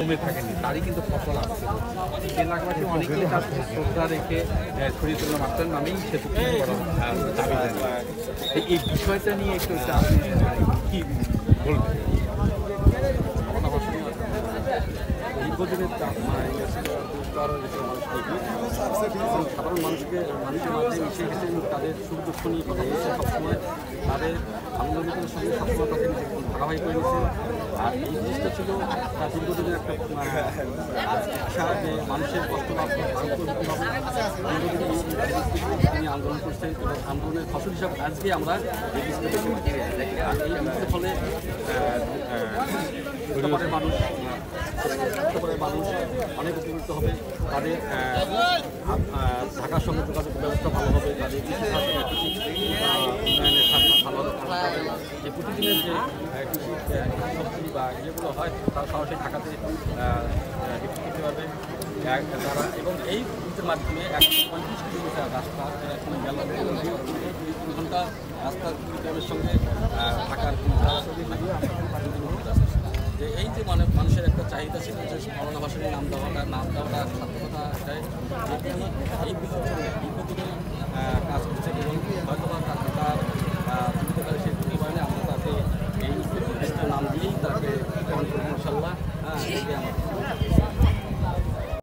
জমে থাকেনি তারই কিন্তু ফসল আসছে। এলাকাবাসী অনেকেই তার শ্রদ্ধা রেখে শরীয়তুল্লাহ মাস্টার নামেই সেতু দাবি জানায়। এই বিষয়টা নিয়ে একটু আপনি কি বলবেন? দীর্ঘদিনের সাধারণ মানুষের মাঝে মিশে গেছেন, তাদের সুখ দুঃখ নিয়ে কথা বলছে সবসময়, তাদের আন্দোলনের সঙ্গে সবসময় তাকে ধারাবাহিক করে নিয়েছে। আর এই জিনিসটা ছিল তার দীর্ঘদিনের একটা আশা যে মানুষের কষ্ট লাভ তিনি আন্দোলন করছেন এবং আন্দোলনের ফসল হিসাবে আজকে আমরা এই জিনিসের ফলে মানুষ অনেক উপকৃত হবে, তাদের ঢাকার সঙ্গে যোগাযোগ ব্যবস্থা ভালো হবে, তাদের উন্নয়নের ভালো হবে। যে প্রতিদিনের যে কৃষি সবজি বা ইয়েগুলো হয় তারা সরাসরি ঢাকাতে বিক্রি করতে পারবে তারা, এবং এই রুটের মাধ্যমে 135 কিলোমিটার রাস্তা গেল 2 ঘন্টা রাস্তার সঙ্গে ঢাকার যে এই যে মানুষের একটা চাহিদা ছিল যে মওলানা ভাসানীর নাম দেওয়াটা সার্থকতা এটাই যে তিনি এই বিষয়ে দীর্ঘদিনে কাজ করছেন এবং হয়তো তার